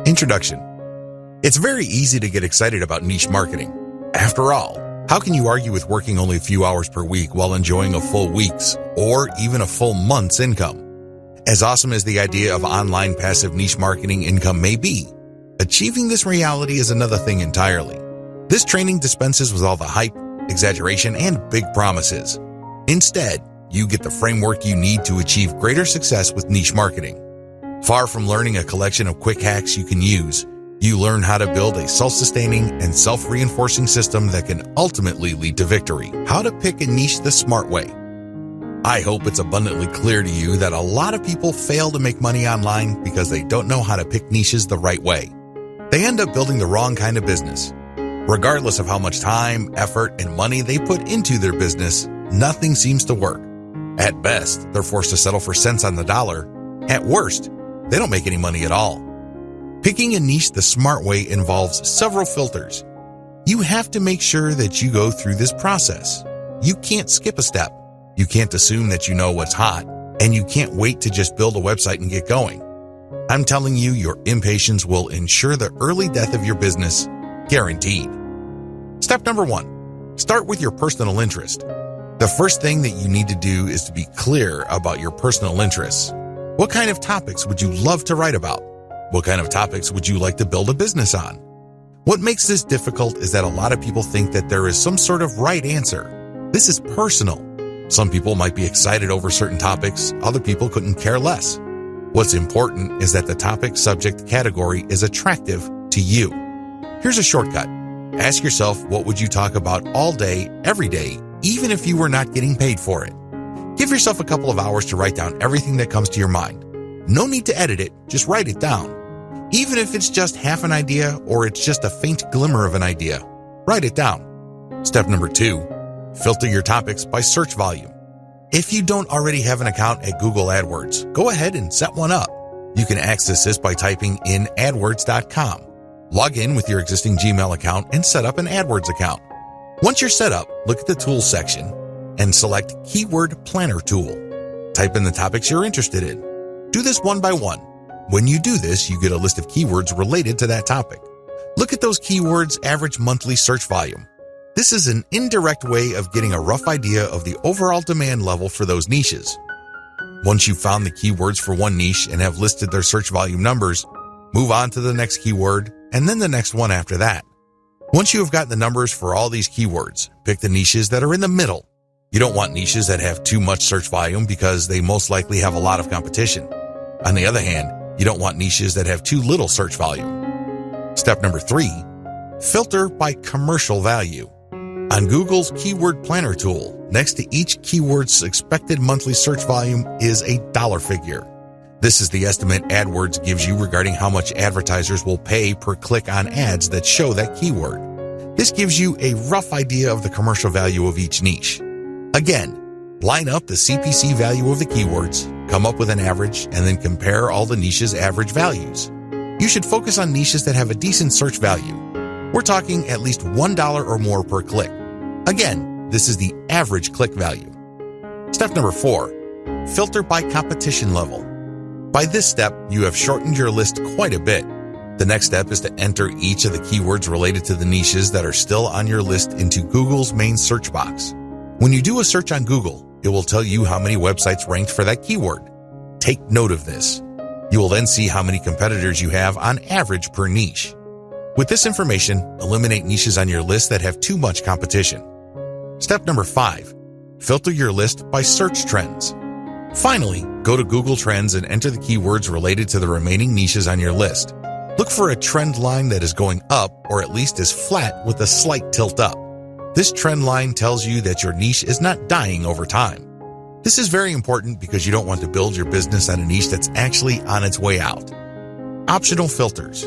Introduction. It's very easy to get excited about niche marketing. After all, how can you argue with working only a few hours per week while enjoying a full week's or even a full month's income? As awesome as the idea of online passive niche marketing income may be, achieving this reality is another thing entirely. This training dispenses with all the hype, exaggeration, and big promises. Instead, you get the framework you need to achieve greater success with niche marketing. Far from learning a collection of quick hacks you can use, you learn how to build a self-sustaining and self-reinforcing system that can ultimately lead to victory. How to pick a niche the smart way. I hope it's abundantly clear to you that a lot of people fail to make money online because they don't know how to pick niches the right way. They end up building the wrong kind of business. Regardless of how much time, effort, and money they put into their business, nothing seems to work. At best, they're forced to settle for cents on the dollar. At worst, they don't make any money at all. Picking a niche the smart way involves several filters. You have to make sure that you go through this process. You can't skip a step. You can't assume that you know what's hot, and you can't wait to just build a website and get going. I'm telling you, your impatience will ensure the early death of your business, guaranteed. Step number 1, start with your personal interest. The first thing that you need to do is to be clear about your personal interests. What kind of topics would you love to write about? What kind of topics would you like to build a business on? What makes this difficult is that a lot of people think that there is some sort of right answer. This is personal. Some people might be excited over certain topics, other people couldn't care less. What's important is that the topic, subject, category is attractive to you. Here's a shortcut. Ask yourself, what would you talk about all day, every day, even if you were not getting paid for it? Give yourself a couple of hours to write down everything that comes to your mind. No need to edit it, just write it down. Even if it's just half an idea or it's just a faint glimmer of an idea, write it down. Step number 2, filter your topics by search volume. If you don't already have an account at Google AdWords, go ahead and set one up. You can access this by typing in adwords.com. Log in with your existing Gmail account and set up an AdWords account. Once you're set up, look at the Tools section and select Keyword Planner Tool. Type in the topics you're interested in. Do this one by one. When you do this, you get a list of keywords related to that topic. Look at those keywords' average monthly search volume. This is an indirect way of getting a rough idea of the overall demand level for those niches. Once you've found the keywords for one niche and have listed their search volume numbers, move on to the next keyword and then the next one after that. Once you have got the numbers for all these keywords, pick the niches that are in the middle. You don't want niches that have too much search volume because they most likely have a lot of competition. On the other hand, you don't want niches that have too little search volume. Step number 3, filter by commercial value. On Google's Keyword Planner tool, next to each keyword's expected monthly search volume is a dollar figure. This is the estimate AdWords gives you regarding how much advertisers will pay per click on ads that show that keyword. This gives you a rough idea of the commercial value of each niche. Again, line up the CPC value of the keywords, come up with an average, and then compare all the niches' average values. You should focus on niches that have a decent search value. We're talking at least $1 or more per click. Again, this is the average click value. Step number 4, filter by competition level. By this step, you have shortened your list quite a bit. The next step is to enter each of the keywords related to the niches that are still on your list into Google's main search box. When you do a search on Google, it will tell you how many websites ranked for that keyword. Take note of this. You will then see how many competitors you have on average per niche. With this information, eliminate niches on your list that have too much competition. Step number 5, filter your list by search trends. Finally, go to Google Trends and enter the keywords related to the remaining niches on your list. Look for a trend line that is going up or at least is flat with a slight tilt up. This trend line tells you that your niche is not dying over time. This is very important because you don't want to build your business on a niche that's actually on its way out. Optional filters.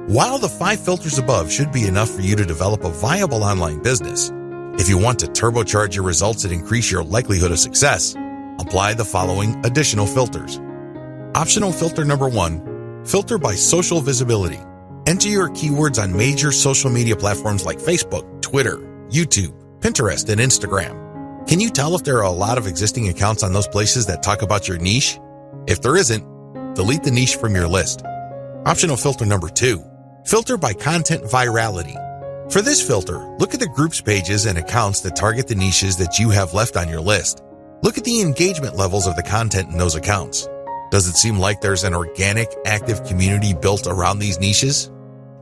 While the 5 filters above should be enough for you to develop a viable online business, if you want to turbocharge your results and increase your likelihood of success, apply the following additional filters. Optional filter number 1, filter by social visibility. Enter your keywords on major social media platforms like Facebook, Twitter, YouTube, Pinterest, and Instagram. Can you tell if there are a lot of existing accounts on those places that talk about your niche? If there isn't, delete the niche from your list. Optional filter number 2, filter by content virality. For this filter, look at the groups pages and accounts that target the niches that you have left on your list. Look at the engagement levels of the content in those accounts. Does it seem like there's an organic, active community built around these niches?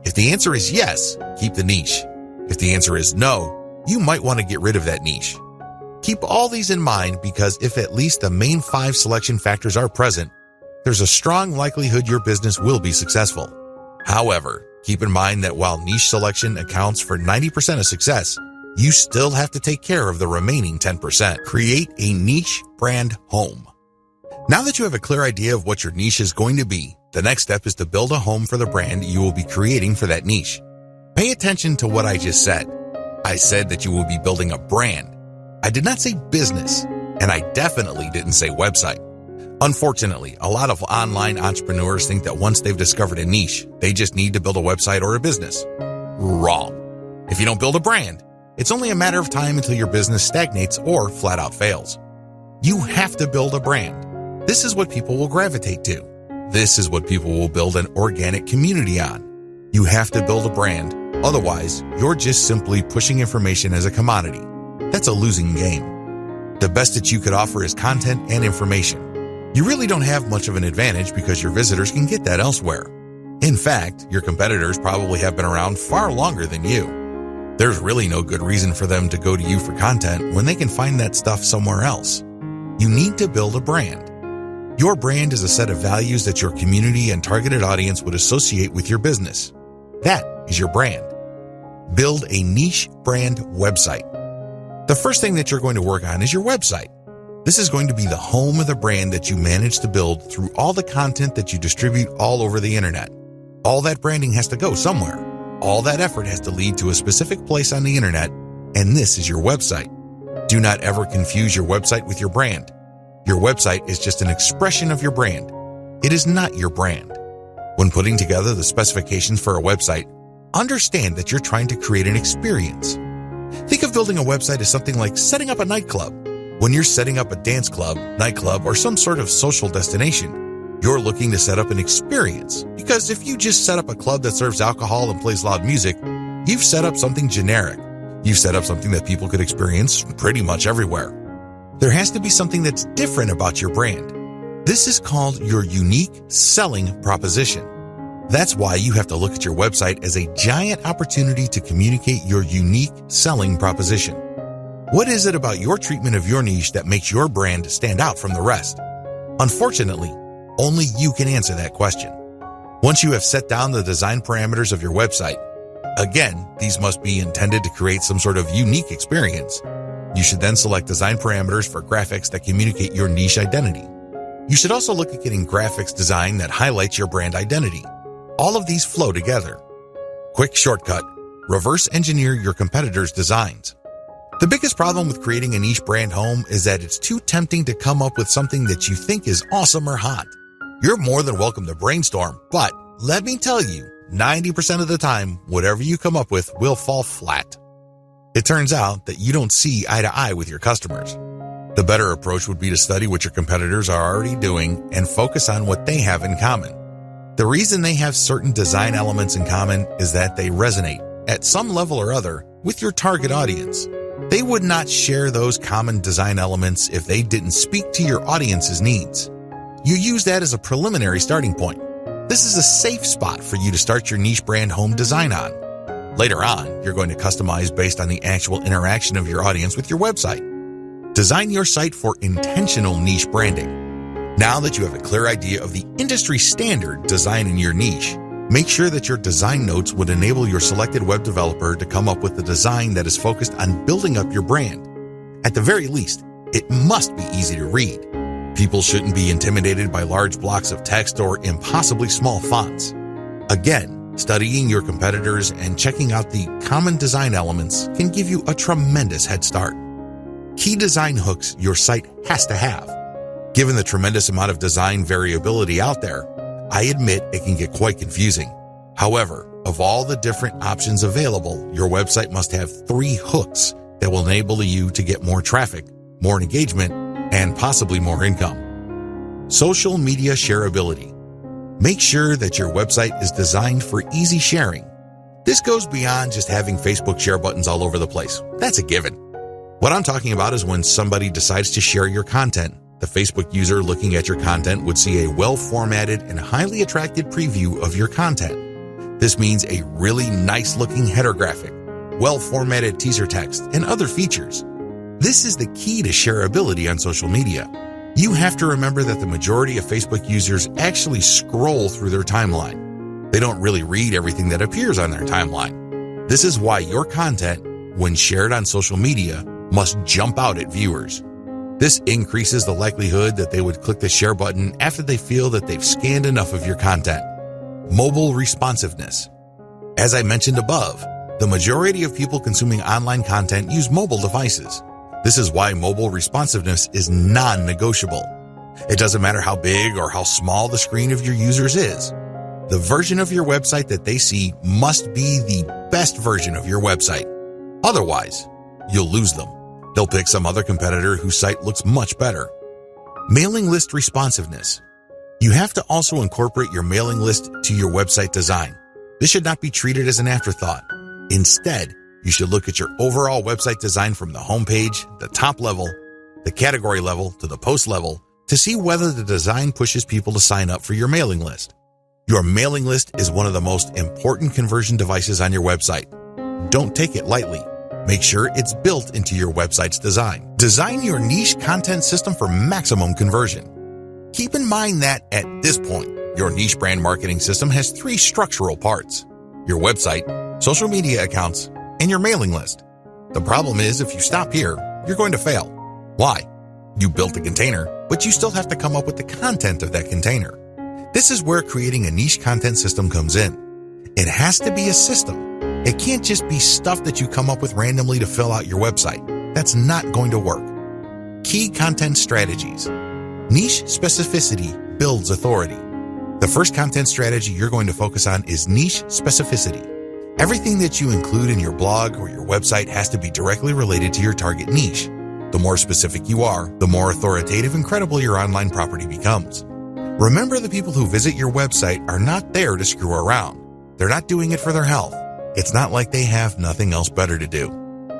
If the answer is yes, keep the niche. If the answer is no, you might want to get rid of that niche. Keep all these in mind because if at least the main 5 selection factors are present, there's a strong likelihood your business will be successful. However, keep in mind that while niche selection accounts for 90% of success, you still have to take care of the remaining 10%. Create a niche brand home. Now that you have a clear idea of what your niche is going to be, the next step is to build a home for the brand you will be creating for that niche. Pay attention to what I just said. I said that you will be building a brand. I did not say business, and I definitely didn't say website. Unfortunately, a lot of online entrepreneurs think that once they've discovered a niche, they just need to build a website or a business. Wrong. If you don't build a brand, it's only a matter of time until your business stagnates or flat out fails. You have to build a brand. This is what people will gravitate to. This is what people will build an organic community on. You have to build a brand. Otherwise, you're just simply pushing information as a commodity. That's a losing game. The best that you could offer is content and information. You really don't have much of an advantage because your visitors can get that elsewhere. In fact, your competitors probably have been around far longer than you. There's really no good reason for them to go to you for content when they can find that stuff somewhere else. You need to build a brand. Your brand is a set of values that your community and targeted audience would associate with your business. That is your brand. Build a niche brand website. The first thing that you're going to work on is your website. This is going to be the home of the brand that you manage to build through all the content that you distribute all over the internet. All that branding has to go somewhere. All that effort has to lead to a specific place on the internet, and this is your website. Do not ever confuse your website with your brand. Your website is just an expression of your brand. It is not your brand. When putting together the specifications for a website, understand that you're trying to create an experience. Think of building a website as something like setting up a nightclub. When you're setting up a dance club, nightclub, or some sort of social destination, you're looking to set up an experience. Because if you just set up a club that serves alcohol and plays loud music, you've set up something generic. You've set up something that people could experience pretty much everywhere. There has to be something that's different about your brand. This is called your unique selling proposition. That's why you have to look at your website as a giant opportunity to communicate your unique selling proposition. What is it about your treatment of your niche that makes your brand stand out from the rest? Unfortunately, only you can answer that question. Once you have set down the design parameters of your website, again, these must be intended to create some sort of unique experience. You should then select design parameters for graphics that communicate your niche identity. You should also look at getting graphics design that highlights your brand identity. All of these flow together. Quick shortcut: reverse engineer your competitors' designs. The biggest problem with creating a niche brand home is that it's too tempting to come up with something that you think is awesome or hot. You're more than welcome to brainstorm, but let me tell you, 90% of the time, whatever you come up with will fall flat. It turns out that you don't see eye to eye with your customers. The better approach would be to study what your competitors are already doing and focus on what they have in common. The reason they have certain design elements in common is that they resonate, at some level or other, with your target audience. They would not share those common design elements if they didn't speak to your audience's needs. You use that as a preliminary starting point. This is a safe spot for you to start your niche brand home design on. Later on, you're going to customize based on the actual interaction of your audience with your website. Design your site for intentional niche branding. Now that you have a clear idea of the industry standard design in your niche, make sure that your design notes would enable your selected web developer to come up with a design that is focused on building up your brand. At the very least, it must be easy to read. People shouldn't be intimidated by large blocks of text or impossibly small fonts. Again, studying your competitors and checking out the common design elements can give you a tremendous head start. Key design hooks your site has to have. Given the tremendous amount of design variability out there, I admit it can get quite confusing. However, of all the different options available, your website must have 3 hooks that will enable you to get more traffic, more engagement, and possibly more income. Social media shareability. Make sure that your website is designed for easy sharing. This goes beyond just having Facebook share buttons all over the place. That's a given. What I'm talking about is when somebody decides to share your content, the Facebook user looking at your content would see a well-formatted and highly attractive preview of your content. This means a really nice-looking header graphic, well-formatted teaser text, and other features. This is the key to shareability on social media. You have to remember that the majority of Facebook users actually scroll through their timeline. They don't really read everything that appears on their timeline. This is why your content, when shared on social media, must jump out at viewers. This increases the likelihood that they would click the share button after they feel that they've scanned enough of your content. Mobile responsiveness. As I mentioned above, the majority of people consuming online content use mobile devices. This is why mobile responsiveness is non-negotiable. It doesn't matter how big or how small the screen of your users is. The version of your website that they see must be the best version of your website. Otherwise, you'll lose them. They'll pick some other competitor whose site looks much better. Mailing list responsiveness. You have to also incorporate your mailing list to your website design. This should not be treated as an afterthought. Instead, you should look at your overall website design from the homepage, the top level, the category level, to the post level to see whether the design pushes people to sign up for your mailing list. Your mailing list is one of the most important conversion devices on your website. Don't take it lightly. Make sure it's built into your website's design. Design your niche content system for maximum conversion. Keep in mind that at this point, your niche brand marketing system has 3 structural parts: your website, social media accounts, and your mailing list. The problem is, if you stop here, you're going to fail. Why? You built a container, but you still have to come up with the content of that container. This is where creating a niche content system comes in. It has to be a system. It can't just be stuff that you come up with randomly to fill out your website. That's not going to work. Key content strategies. Niche specificity builds authority. The first content strategy you're going to focus on is niche specificity. Everything that you include in your blog or your website has to be directly related to your target niche. The more specific you are, the more authoritative and credible your online property becomes. Remember, the people who visit your website are not there to screw around. They're not doing it for their health. It's not like they have nothing else better to do.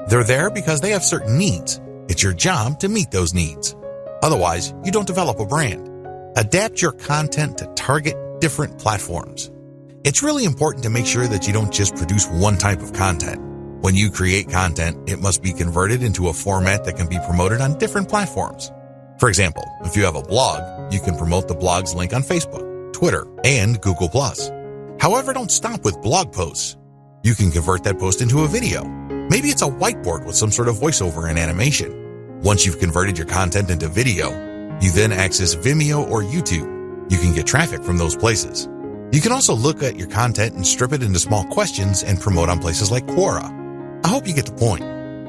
They're there because they have certain needs. It's your job to meet those needs. Otherwise, you don't develop a brand. Adapt your content to target different platforms. It's really important to make sure that you don't just produce one type of content. When you create content, it must be converted into a format that can be promoted on different platforms. For example, if you have a blog, you can promote the blog's link on Facebook, Twitter, and Google+. However, don't stop with blog posts. You can convert that post into a video. Maybe it's a whiteboard with some sort of voiceover and animation. Once you've converted your content into video, you then access Vimeo or YouTube. You can get traffic from those places. You can also look at your content and strip it into small questions and promote on places like Quora. I hope you get the point.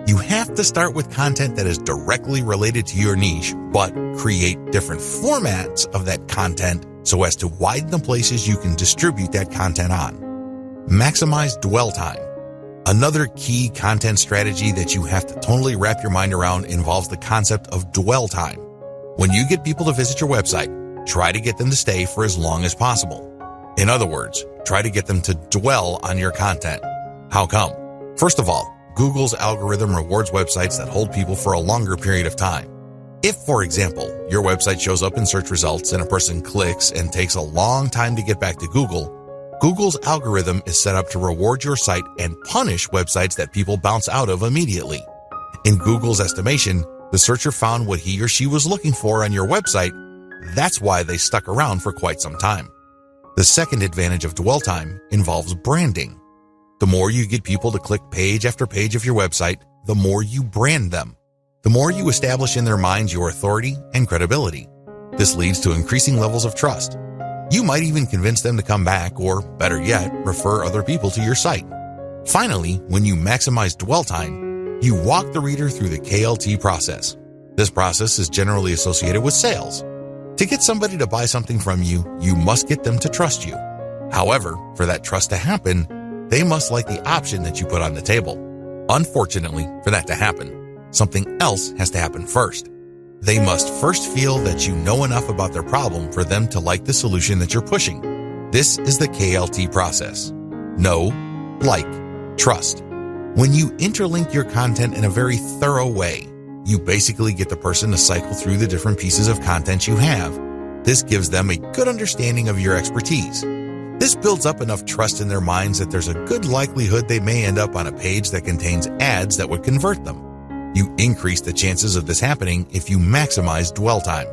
You have to start with content that is directly related to your niche, but create different formats of that content so as to widen the places you can distribute that content on. Maximize dwell time. Another key content strategy that you have to totally wrap your mind around involves the concept of dwell time. When you get people to visit your website, try to get them to stay for as long as possible. In other words, try to get them to dwell on your content. How come? First of all, Google's algorithm rewards websites that hold people for a longer period of time. If, for example, your website shows up in search results and a person clicks and takes a long time to get back to Google, Google's algorithm is set up to reward your site and punish websites that people bounce out of immediately. In Google's estimation, the searcher found what he or she was looking for on your website. That's why they stuck around for quite some time. The second advantage of dwell time involves branding. The more you get people to click page after page of your website, the more you brand them. The more you establish in their minds your authority and credibility. This leads to increasing levels of trust. You might even convince them to come back, or better yet, refer other people to your site. Finally, when you maximize dwell time, you walk the reader through the KLT process. This process is generally associated with sales. To get somebody to buy something from you, you must get them to trust you. However, for that trust to happen, they must like the option that you put on the table. Unfortunately, for that to happen, something else has to happen first. They must first feel that you know enough about their problem for them to like the solution that you're pushing. This is the KLT process. Know, like, trust. When you interlink your content in a very thorough way, you basically get the person to cycle through the different pieces of content you have. This gives them a good understanding of your expertise. This builds up enough trust in their minds that there's a good likelihood they may end up on a page that contains ads that would convert them. You increase the chances of this happening if you maximize dwell time.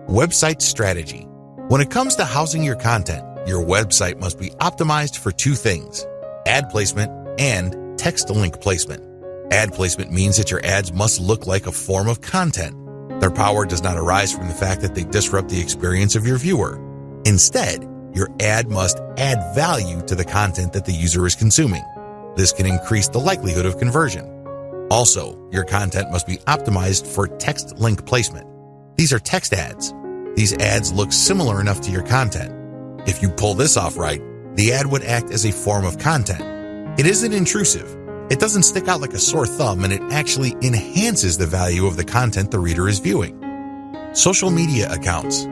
Website strategy. When it comes to housing your content, your website must be optimized for two things: ad placement and text link placement. Ad placement means that your ads must look like a form of content. Their power does not arise from the fact that they disrupt the experience of your viewer. Instead, your ad must add value to the content that the user is consuming. This can increase the likelihood of conversion. Also, your content must be optimized for text link placement. These are text ads. These ads look similar enough to your content. If you pull this off right, the ad would act as a form of content. It isn't intrusive. It doesn't stick out like a sore thumb, and it actually enhances the value of the content the reader is viewing. Social media accounts.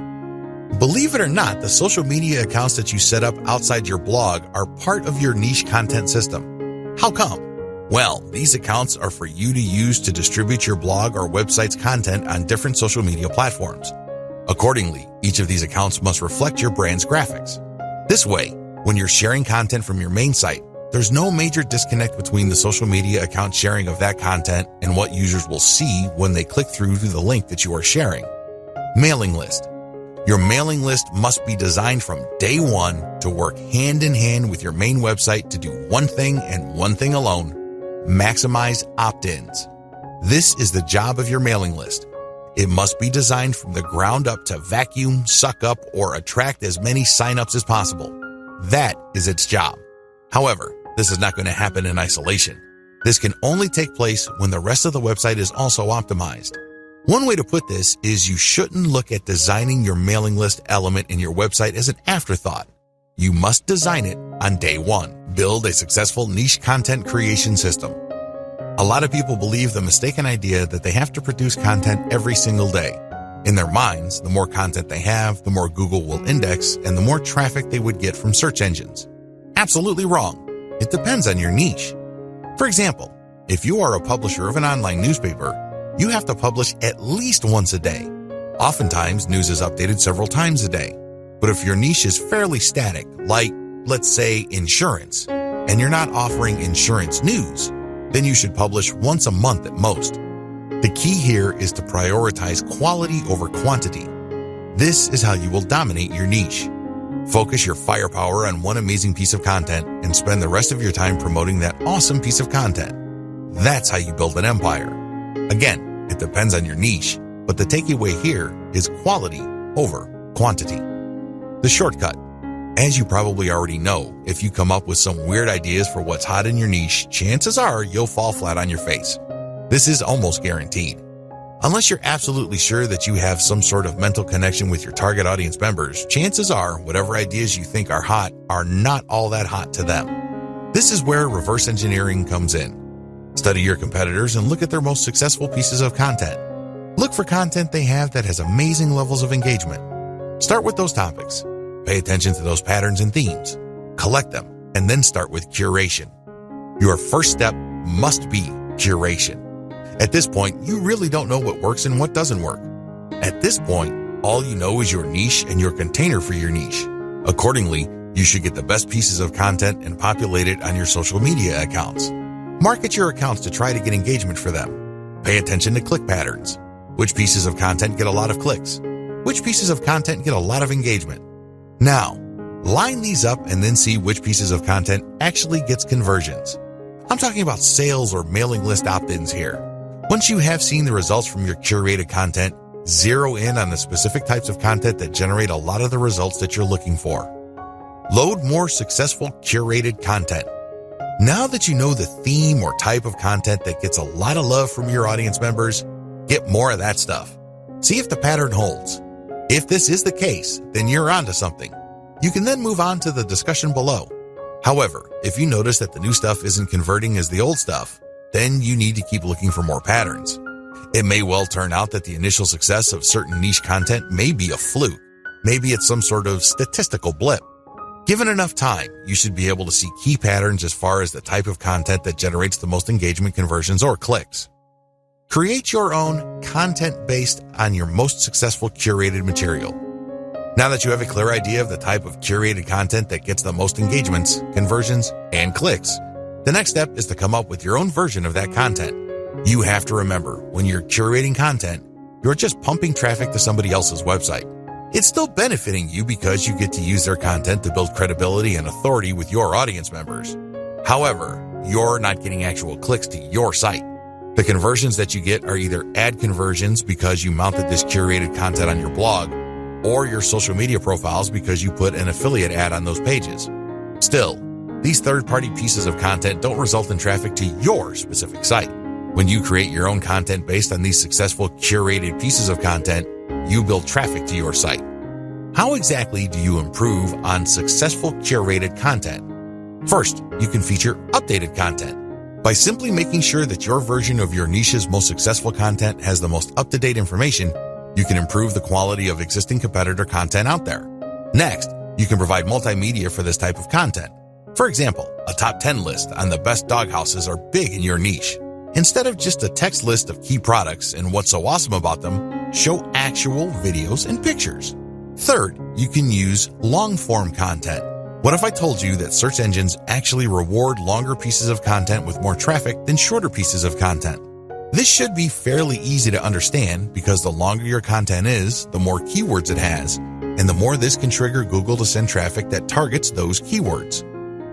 Believe it or not, the social media accounts that you set up outside your blog are part of your niche content system. How come? Well, these accounts are for you to use to distribute your blog or website's content on different social media platforms. Accordingly, each of these accounts must reflect your brand's graphics. This way, when you're sharing content from your main site, there's no major disconnect between the social media account sharing of that content and what users will see when they click through to the link that you are sharing. Mailing list. Your mailing list must be designed from day one to work hand in hand with your main website to do one thing and one thing alone: maximize opt-ins. This is the job of your mailing list. It must be designed from the ground up to vacuum, suck up, or attract as many signups as possible. That is its job. However, this is not going to happen in isolation. This can only take place when the rest of the website is also optimized. One way to put this is you shouldn't look at designing your mailing list element in your website as an afterthought. You must design it on day one. Build a successful niche content creation system. A lot of people believe the mistaken idea that they have to produce content every single day. In their minds, the more content they have, the more Google will index and the more traffic they would get from search engines. Absolutely wrong. It depends on your niche. For example, if you are a publisher of an online newspaper, you have to publish at least once a day. Oftentimes, news is updated several times a day. But if your niche is fairly static, like, let's say, insurance, and you're not offering insurance news, then you should publish once a month at most. The key here is to prioritize quality over quantity. This is how you will dominate your niche. Focus your firepower on one amazing piece of content and spend the rest of your time promoting that awesome piece of content. That's how you build an empire. Again, it depends on your niche, but the takeaway here is quality over quantity. The shortcut. As you probably already know, if you come up with some weird ideas for what's hot in your niche, chances are you'll fall flat on your face. This is almost guaranteed. Unless you're absolutely sure that you have some sort of mental connection with your target audience members, chances are whatever ideas you think are hot are not all that hot to them. This is where reverse engineering comes in. Study your competitors and look at their most successful pieces of content. Look for content they have that has amazing levels of engagement. Start with those topics. Pay attention to those patterns and themes. Collect them, and then start with curation. Your first step must be curation. At this point, you really don't know what works and what doesn't work. At this point, all you know is your niche and your container for your niche. Accordingly, you should get the best pieces of content and populate it on your social media accounts. Market your accounts to try to get engagement for them. Pay attention to click patterns. Which pieces of content get a lot of clicks? Which pieces of content get a lot of engagement? Now, line these up and then see which pieces of content actually gets conversions. I'm talking about sales or mailing list opt-ins here. Once you have seen the results from your curated content, zero in on the specific types of content that generate a lot of the results that you're looking for. Load more successful curated content. Now that you know the theme or type of content that gets a lot of love from your audience members, get more of that stuff. See if the pattern holds. If this is the case, then you're onto something. You can then move on to the discussion below. However, if you notice that the new stuff isn't converting as the old stuff, then you need to keep looking for more patterns. It may well turn out that the initial success of certain niche content may be a fluke. Maybe it's some sort of statistical blip. Given enough time, you should be able to see key patterns as far as the type of content that generates the most engagement, conversions, or clicks. Create your own content based on your most successful curated material. Now that you have a clear idea of the type of curated content that gets the most engagements, conversions, and clicks, the next step is to come up with your own version of that content. You have to remember, when you're curating content, you're just pumping traffic to somebody else's website. It's still benefiting you because you get to use their content to build credibility and authority with your audience members. However, you're not getting actual clicks to your site. The conversions that you get are either ad conversions because you mounted this curated content on your blog, or your social media profiles because you put an affiliate ad on those pages. Still, these third-party pieces of content don't result in traffic to your specific site. When you create your own content based on these successful curated pieces of content, you build traffic to your site. How exactly do you improve on successful curated content? First, you can feature updated content. By simply making sure that your version of your niche's most successful content has the most up-to-date information, you can improve the quality of existing competitor content out there. Next, you can provide multimedia for this type of content. For example, a top 10 list on the best dog houses are big in your niche. Instead of just a text list of key products and what's so awesome about them, show actual videos and pictures. Third, you can use long-form content. What if I told you that search engines actually reward longer pieces of content with more traffic than shorter pieces of content? This should be fairly easy to understand because the longer your content is, the more keywords it has, and the more this can trigger Google to send traffic that targets those keywords.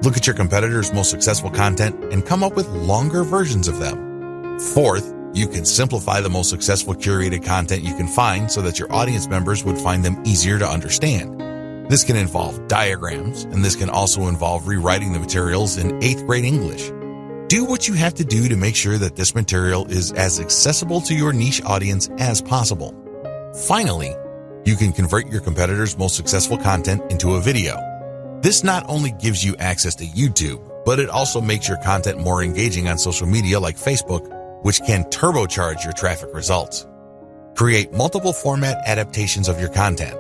Look at your competitors' most successful content and come up with longer versions of them. Fourth, you can simplify the most successful curated content you can find so that your audience members would find them easier to understand. This can involve diagrams, and this can also involve rewriting the materials in 8th grade English. Do what you have to do to make sure that this material is as accessible to your niche audience as possible. Finally, you can convert your competitors' most successful content into a video. This not only gives you access to YouTube, but it also makes your content more engaging on social media like Facebook, which can turbocharge your traffic results. Create multiple format adaptations of your content.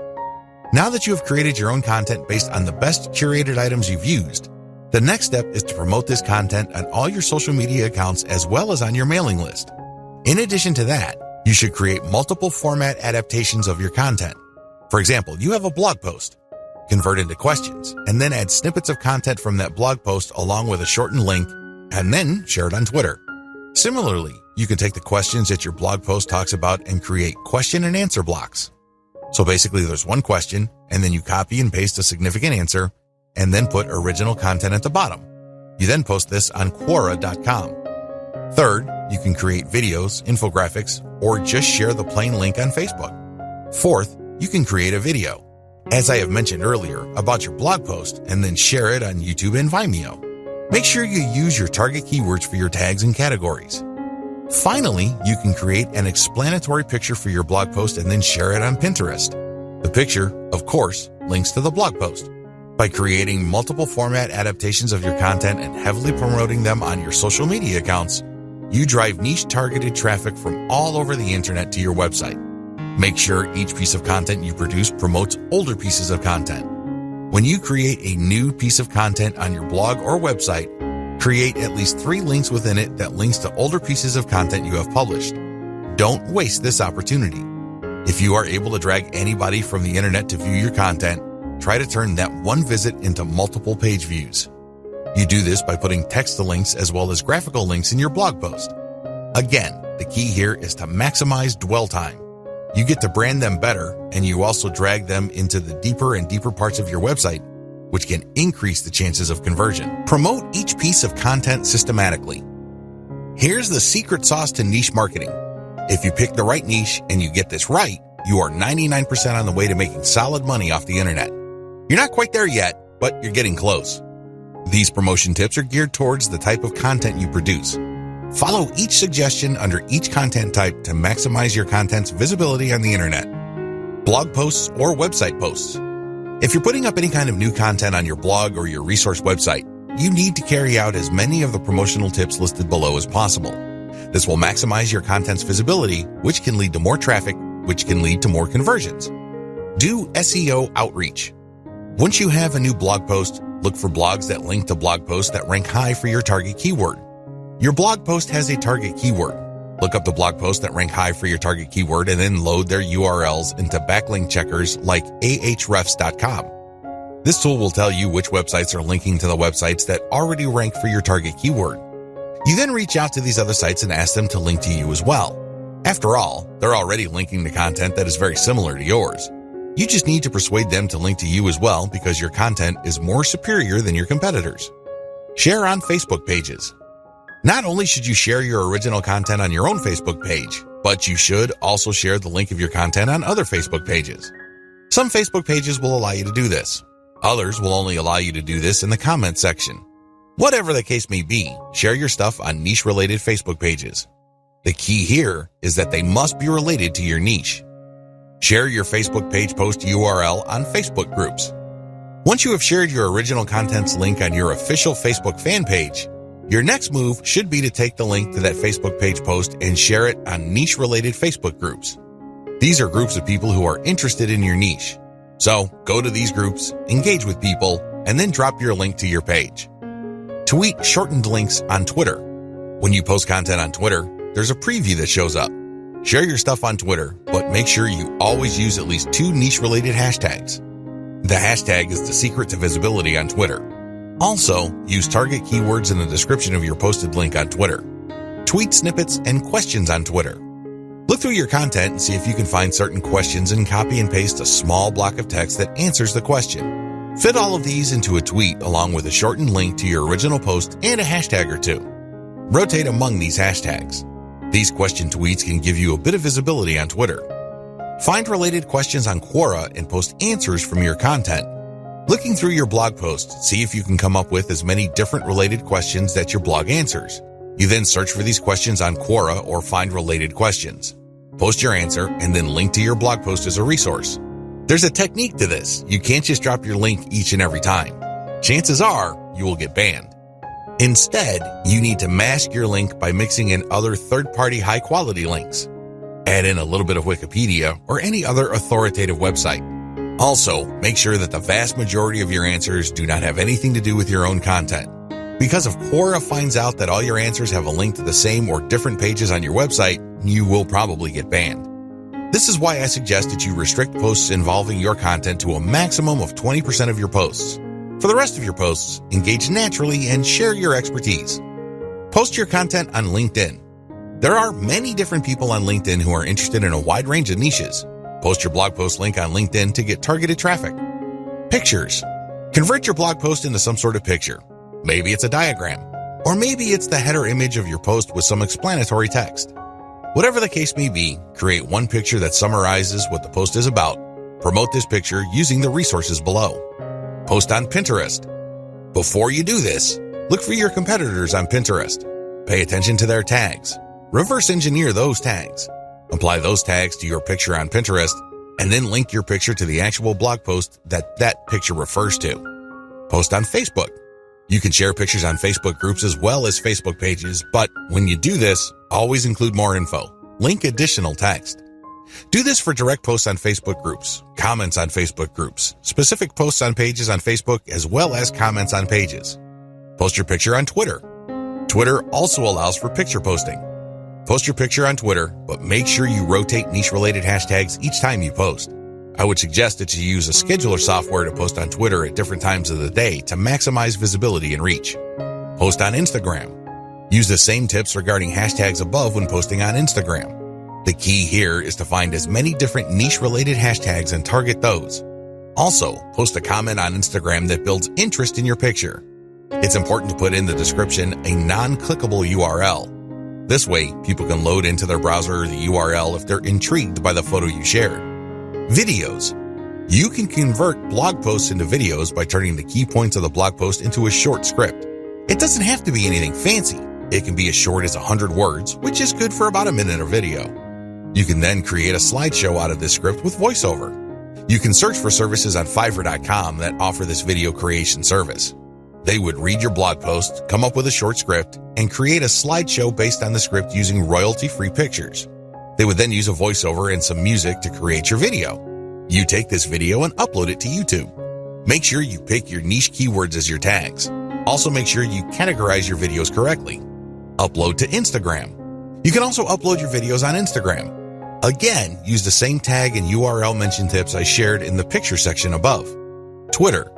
Now that you have created your own content based on the best curated items you've used, the next step is to promote this content on all your social media accounts as well as on your mailing list. In addition to that, you should create multiple format adaptations of your content. For example, you have a blog post. Convert into questions, and then add snippets of content from that blog post along with a shortened link, and then share it on Twitter. Similarly, you can take the questions that your blog post talks about and create question and answer blocks. So basically there's one question, and then you copy and paste a significant answer, and then put original content at the bottom. You then post this on Quora.com. Third, you can create videos, infographics, or just share the plain link on Facebook. Fourth, you can create a video, as I have mentioned earlier, about your blog post, and then share it on YouTube and Vimeo. Make sure you use your target keywords for your tags and categories. Finally, you can create an explanatory picture for your blog post and then share it on Pinterest. The picture, of course, links to the blog post. By creating multiple format adaptations of your content and heavily promoting them on your social media accounts, you drive niche targeted traffic from all over the internet to your website. Make sure each piece of content you produce promotes older pieces of content. When you create a new piece of content on your blog or website, create at least 3 links within it that links to older pieces of content you have published. Don't waste this opportunity. If you are able to drag anybody from the internet to view your content, try to turn that one visit into multiple page views. You do this by putting text links as well as graphical links in your blog post. Again, the key here is to maximize dwell time. You get to brand them better, and you also drag them into the deeper and deeper parts of your website, which can increase the chances of conversion. Promote each piece of content systematically. Here's the secret sauce to niche marketing. If you pick the right niche and you get this right, you are 99% on the way to making solid money off the internet. You're not quite there yet, but you're getting close. These promotion tips are geared towards the type of content you produce. Follow each suggestion under each content type to maximize your content's visibility on the internet. Blog posts or website posts. If you're putting up any kind of new content on your blog or your resource website, you need to carry out as many of the promotional tips listed below as possible. This will maximize your content's visibility, which can lead to more traffic, which can lead to more conversions. Do SEO outreach. Once you have a new blog post, look for blogs that link to blog posts that rank high for your target keyword. Your blog post has a target keyword. Look up the blog posts that rank high for your target keyword and then load their URLs into backlink checkers like ahrefs.com. This tool will tell you which websites are linking to the websites that already rank for your target keyword. You then reach out to these other sites and ask them to link to you as well. After all, they're already linking to content that is very similar to yours. You just need to persuade them to link to you as well because your content is more superior than your competitors. Share on Facebook pages. Not only should you share your original content on your own Facebook page, but you should also share the link of your content on other Facebook pages. Some Facebook pages will allow you to do this. Others will only allow you to do this in the comment section. Whatever the case may be, share your stuff on niche-related Facebook pages. The key here is that they must be related to your niche. Share your Facebook page post URL on Facebook groups. Once you have shared your original content's link on your official Facebook fan page, your next move should be to take the link to that Facebook page post and share it on niche-related Facebook groups. These are groups of people who are interested in your niche. So go to these groups, engage with people, and then drop your link to your page. Tweet shortened links on Twitter. When you post content on Twitter, there's a preview that shows up. Share your stuff on Twitter, but make sure you always use at least 2 niche-related hashtags. The hashtag is the secret to visibility on Twitter. Also, use target keywords in the description of your posted link on Twitter. Tweet snippets and questions on Twitter. Look through your content and see if you can find certain questions and copy and paste a small block of text that answers the question. Fit all of these into a tweet along with a shortened link to your original post and a hashtag or 2. Rotate among these hashtags. These question tweets can give you a bit of visibility on Twitter. Find related questions on Quora and post answers from your content. Looking through your blog post, see if you can come up with as many different related questions that your blog answers. You then search for these questions on Quora or find related questions. Post your answer and then link to your blog post as a resource. There's a technique to this. You can't just drop your link each and every time. Chances are you will get banned. Instead, you need to mask your link by mixing in other third-party high-quality links. Add in a little bit of Wikipedia or any other authoritative website. Also, make sure that the vast majority of your answers do not have anything to do with your own content. Because if Quora finds out that all your answers have a link to the same or different pages on your website, you will probably get banned. This is why I suggest that you restrict posts involving your content to a maximum of 20% of your posts. For the rest of your posts, engage naturally and share your expertise. Post your content on LinkedIn. There are many different people on LinkedIn who are interested in a wide range of niches. Post your blog post link on LinkedIn to get targeted traffic. Pictures. Convert your blog post into some sort of picture. Maybe it's a diagram, or maybe it's the header image of your post with some explanatory text. Whatever the case may be, create one picture that summarizes what the post is about. Promote this picture using the resources below. Post on Pinterest. Before you do this, look for your competitors on Pinterest. Pay attention to their tags. Reverse engineer those tags. Apply those tags to your picture on Pinterest, and then link your picture to the actual blog post that picture refers to. Post on Facebook. You can share pictures on Facebook groups as well as Facebook pages, but when you do this, always include more info. Link additional text. Do this for direct posts on Facebook groups, comments on Facebook groups, specific posts on pages on Facebook, as well as comments on pages. Post your picture on Twitter. Twitter also allows for picture posting. Post your picture on Twitter, but make sure you rotate niche-related hashtags each time you post. I would suggest that you use a scheduler software to post on Twitter at different times of the day to maximize visibility and reach. Post on Instagram. Use the same tips regarding hashtags above when posting on Instagram. The key here is to find as many different niche-related hashtags and target those. Also, post a comment on Instagram that builds interest in your picture. It's important to put in the description a non-clickable URL. This way, people can load into their browser the URL if they're intrigued by the photo you shared. Videos. You can convert blog posts into videos by turning the key points of the blog post into a short script. It doesn't have to be anything fancy. It can be as short as 100 words, which is good for about a minute of video. You can then create a slideshow out of this script with voiceover. You can search for services on Fiverr.com that offer this video creation service. They would read your blog post, come up with a short script, and create a slideshow based on the script using royalty-free pictures. They would then use a voiceover and some music to create your video. You take this video and upload it to YouTube. Make sure you pick your niche keywords as your tags. Also make sure you categorize your videos correctly. Upload to Instagram. You can also upload your videos on Instagram. Again, use the same tag and URL mention tips I shared in the picture section above. Twitter.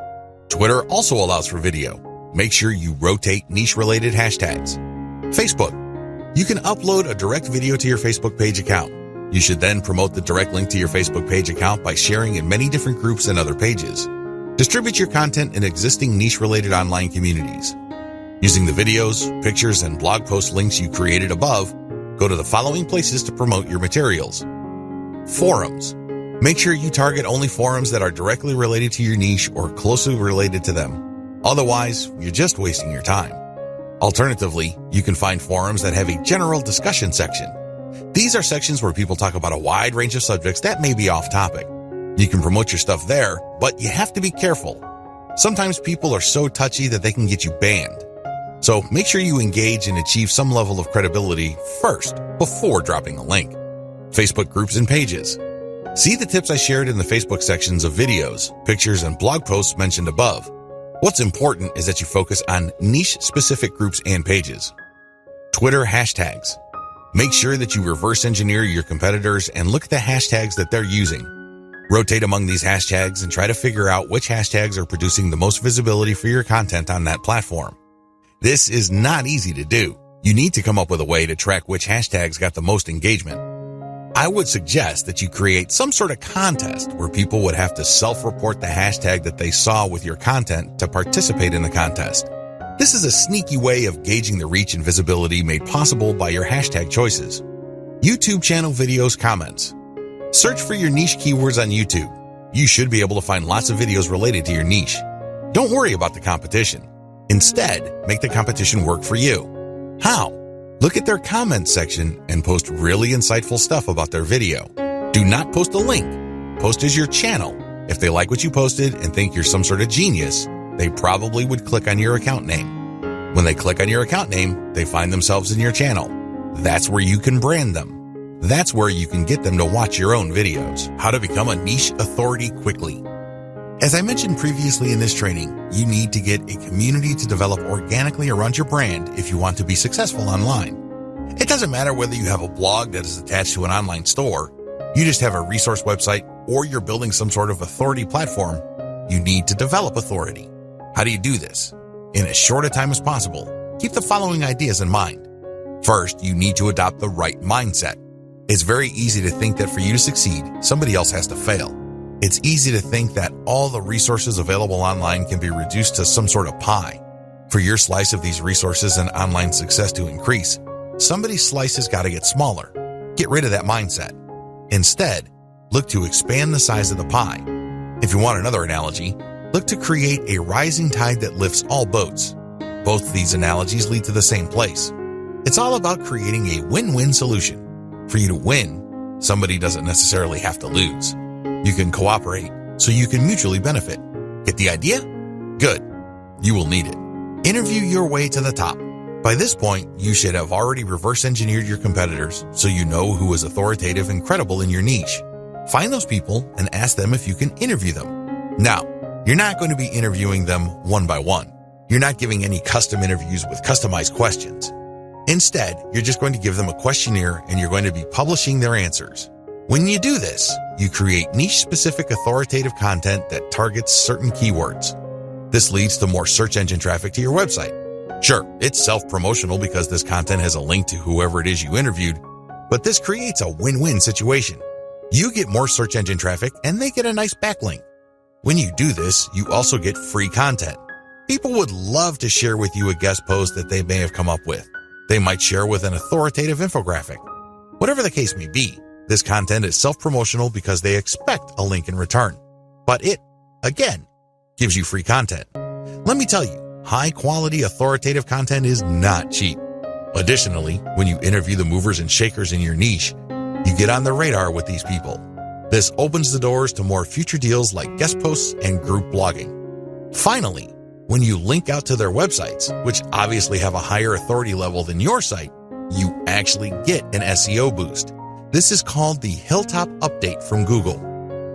Twitter also allows for video. Make sure you rotate niche-related hashtags. Facebook. You can upload a direct video to your Facebook page account. You should then promote the direct link to your Facebook page account by sharing in many different groups and other pages. Distribute your content in existing niche-related online communities. Using the videos, pictures, and blog post links you created above, go to the following places to promote your materials. Forums. Make sure you target only forums that are directly related to your niche or closely related to them. Otherwise, you're just wasting your time. Alternatively, you can find forums that have a general discussion section. These are sections where people talk about a wide range of subjects that may be off topic. You can promote your stuff there, but you have to be careful. Sometimes people are so touchy that they can get you banned. So make sure you engage and achieve some level of credibility first before dropping a link. Facebook groups and pages. See the tips I shared in the Facebook sections of videos, pictures, and blog posts mentioned above. What's important is that you focus on niche-specific groups and pages. Twitter hashtags. Make sure that you reverse engineer your competitors and look at the hashtags that they're using. Rotate among these hashtags and try to figure out which hashtags are producing the most visibility for your content on that platform. This is not easy to do. You need to come up with a way to track which hashtags got the most engagement. I would suggest that you create some sort of contest where people would have to self-report the hashtag that they saw with your content to participate in the contest. This is a sneaky way of gauging the reach and visibility made possible by your hashtag choices. YouTube channel videos comments. Search for your niche keywords on YouTube. You should be able to find lots of videos related to your niche. Don't worry about the competition. Instead, make the competition work for you. How? Look at their comments section and post really insightful stuff about their video. Do not post a link. Post as your channel. If they like what you posted and think you're some sort of genius, they probably would click on your account name. When they click on your account name, they find themselves in your channel. That's where you can brand them. That's where you can get them to watch your own videos. How to become a niche authority quickly. As I mentioned previously in this training, you need to get a community to develop organically around your brand if you want to be successful online. It doesn't matter whether you have a blog that is attached to an online store, you just have a resource website, or you're building some sort of authority platform. You need to develop authority. How do you do this? In as short a time as possible, keep the following ideas in mind. First, you need to adopt the right mindset. It's very easy to think that for you to succeed, somebody else has to fail. It's easy to think that all the resources available online can be reduced to some sort of pie. For your slice of these resources and online success to increase, somebody's slice has got to get smaller. Get rid of that mindset. Instead, look to expand the size of the pie. If you want another analogy, look to create a rising tide that lifts all boats. Both these analogies lead to the same place. It's all about creating a win-win solution. For you to win, somebody doesn't necessarily have to lose. You can cooperate so you can mutually benefit. Get the idea? Good. You will need it. Interview your way to the top. By this point, you should have already reverse engineered your competitors so you know who is authoritative and credible in your niche. Find those people and ask them if you can interview them. Now, you're not going to be interviewing them one by one. You're not giving any custom interviews with customized questions. Instead, you're just going to give them a questionnaire and you're going to be publishing their answers. When you do this, you create niche-specific authoritative content that targets certain keywords. This leads to more search engine traffic to your website. Sure, it's self-promotional because this content has a link to whoever it is you interviewed, but this creates a win-win situation. You get more search engine traffic and they get a nice backlink. When you do this, you also get free content. People would love to share with you a guest post that they may have come up with. They might share with an authoritative infographic. Whatever the case may be, this content is self-promotional because they expect a link in return. But it, again, gives you free content. Let me tell you, high-quality authoritative content is not cheap. Additionally, when you interview the movers and shakers in your niche, you get on the radar with these people. This opens the doors to more future deals like guest posts and group blogging. Finally, when you link out to their websites, which obviously have a higher authority level than your site, you actually get an SEO boost. This is called the Hilltop Update from Google.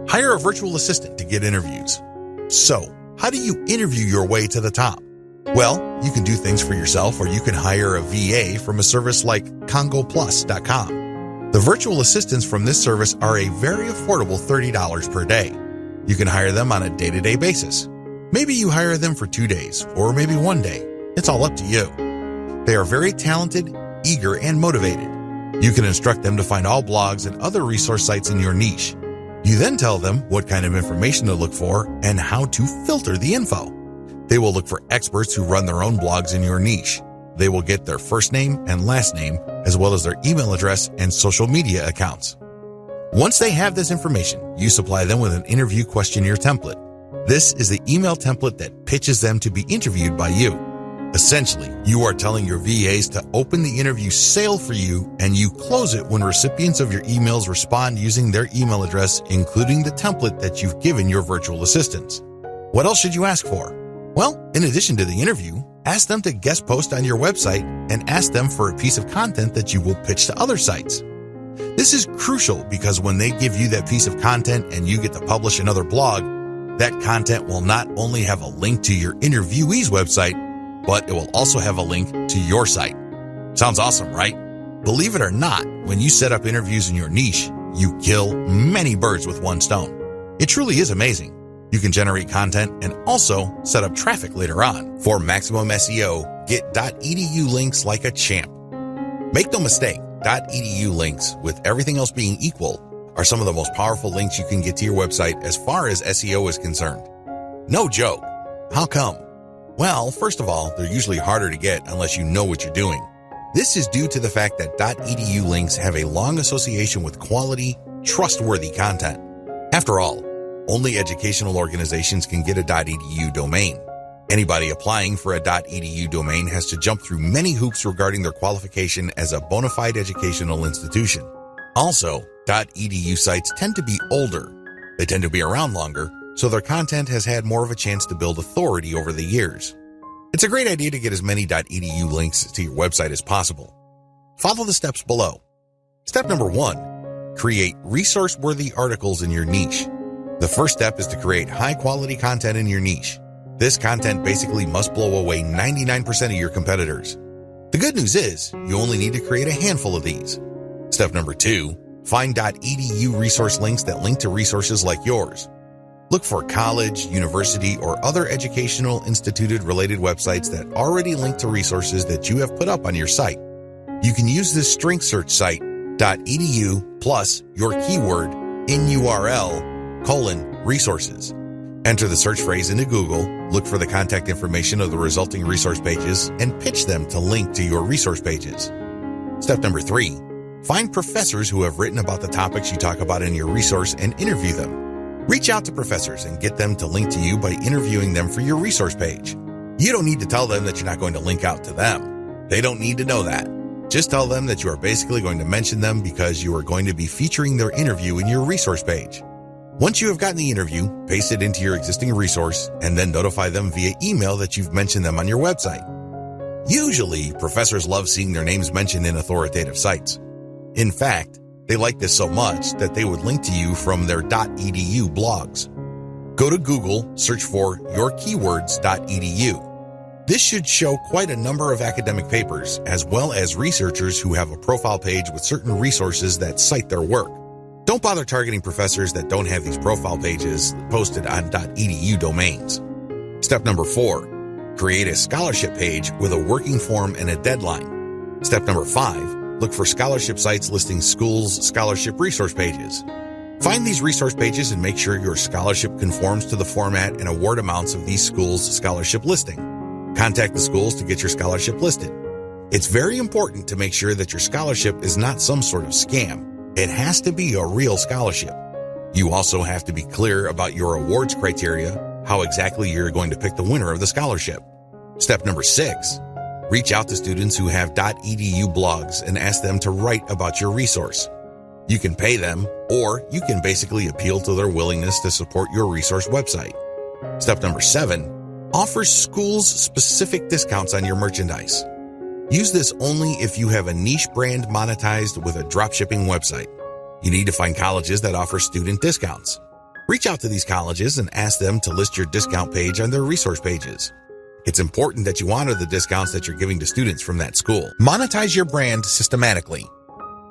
Hire a virtual assistant to get interviews. So, how do you interview your way to the top? Well, you can do things for yourself, or you can hire a VA from a service like CongoPlus.com. The virtual assistants from this service are a very affordable $30 per day. You can hire them on a day-to-day basis. Maybe you hire them for 2 days, or maybe 1 day. It's all up to you. They are very talented, eager, and motivated. You can instruct them to find all blogs and other resource sites in your niche. You then tell them what kind of information to look for and how to filter the info. They will look for experts who run their own blogs in your niche. They will get their first name and last name, as well as their email address and social media accounts. Once they have this information, you supply them with an interview questionnaire template. This is the email template that pitches them to be interviewed by you. Essentially, you are telling your VAs to open the interview sale for you, and you close it when recipients of your emails respond using their email address, including the template that you've given your virtual assistants. What else should you ask for? Well, in addition to the interview, ask them to guest post on your website and ask them for a piece of content that you will pitch to other sites. This is crucial because when they give you that piece of content and you get to publish another blog, that content will not only have a link to your interviewee's website, but it will also have a link to your site. Sounds awesome, right? Believe it or not, when you set up interviews in your niche, you kill many birds with one stone. It truly is amazing. You can generate content and also set up traffic later on. For maximum SEO, get .edu links like a champ. Make no mistake, .edu links, with everything else being equal, are some of the most powerful links you can get to your website as far as SEO is concerned. No joke. How come? Well, first of all, they're usually harder to get unless you know what you're doing. This is due to the fact that .edu links have a long association with quality, trustworthy content. After all, only educational organizations can get a .edu domain. Anybody applying for a .edu domain has to jump through many hoops regarding their qualification as a bona fide educational institution. Also, .edu sites tend to be older. They tend to be around longer, so their content has had more of a chance to build authority over the years. It's a great idea to get as many .edu links to your website as possible. Follow the steps below. Step number 1, create resource-worthy articles in your niche. The first step is to create high-quality content in your niche. This content basically must blow away 99% of your competitors. The good news is, you only need to create a handful of these. Step number 2, find .edu resource links that link to resources like yours. Look for college, university, or other educational instituted-related websites that already link to resources that you have put up on your site. You can use this strength search site, .edu plus your keyword in URL, resources. Enter the search phrase into Google, look for the contact information of the resulting resource pages, and pitch them to link to your resource pages. Step number 3, find professors who have written about the topics you talk about in your resource and interview them. Reach out to professors and get them to link to you by interviewing them for your resource page. You don't need to tell them that you're not going to link out to them. They don't need to know that. Just tell them that you are basically going to mention them because you are going to be featuring their interview in your resource page. Once you have gotten the interview, paste it into your existing resource and then notify them via email that you've mentioned them on your website. Usually, professors love seeing their names mentioned in authoritative sites. In fact, they like this so much that they would link to you from their .edu blogs. Go to Google, search for yourkeywords.edu. This should show quite a number of academic papers, as well as researchers who have a profile page with certain resources that cite their work. Don't bother targeting professors that don't have these profile pages posted on .edu domains. Step number 4, create a scholarship page with a working form and a deadline. Step number 5, look for scholarship sites listing schools' scholarship resource pages. Find these resource pages and make sure your scholarship conforms to the format and award amounts of these schools' scholarship listing. Contact the schools to get your scholarship listed. It's very important to make sure that your scholarship is not some sort of scam. It has to be a real scholarship. You also have to be clear about your awards criteria, how exactly you're going to pick the winner of the scholarship. Step number 6, reach out to students who have .edu blogs and ask them to write about your resource. You can pay them, or you can basically appeal to their willingness to support your resource website. Step number 7, offer schools specific discounts on your merchandise. Use this only if you have a niche brand monetized with a dropshipping website. You need to find colleges that offer student discounts. Reach out to these colleges and ask them to list your discount page on their resource pages. It's important that you honor the discounts that you're giving to students from that school. Monetize your brand systematically.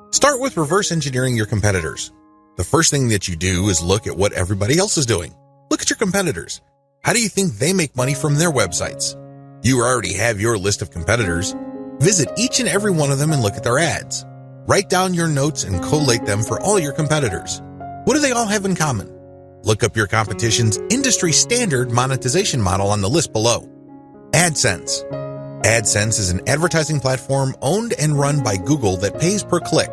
Start with reverse engineering your competitors. The first thing that you do is look at what everybody else is doing. Look at your competitors. How do you think they make money from their websites? You already have your list of competitors. Visit each and every one of them and look at their ads. Write down your notes and collate them for all your competitors. What do they all have in common? Look up your competition's industry standard monetization model on the list below. AdSense. AdSense is an advertising platform owned and run by Google that pays per click.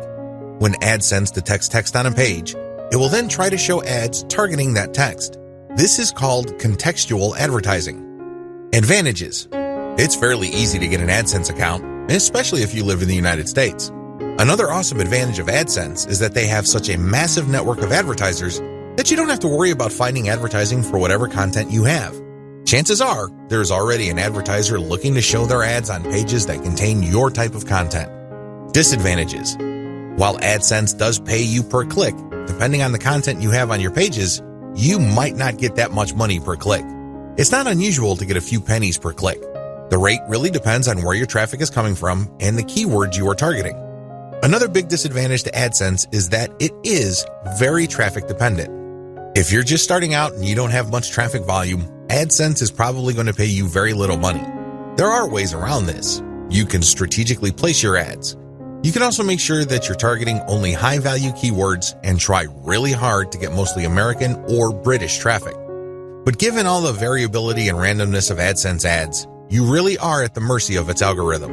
When AdSense detects text on a page, it will then try to show ads targeting that text. This is called contextual advertising. Advantages. It's fairly easy to get an AdSense account, especially if you live in the United States. Another awesome advantage of AdSense is that they have such a massive network of advertisers that you don't have to worry about finding advertising for whatever content you have. Chances are, there's already an advertiser looking to show their ads on pages that contain your type of content. Disadvantages. While AdSense does pay you per click, depending on the content you have on your pages, you might not get that much money per click. It's not unusual to get a few pennies per click. The rate really depends on where your traffic is coming from and the keywords you are targeting. Another big disadvantage to AdSense is that it is very traffic dependent. If you're just starting out and you don't have much traffic volume, AdSense is probably going to pay you very little money. There are ways around this. You can strategically place your ads. You can also make sure that you're targeting only high-value keywords and try really hard to get mostly American or British traffic. But given all the variability and randomness of AdSense ads, you really are at the mercy of its algorithm.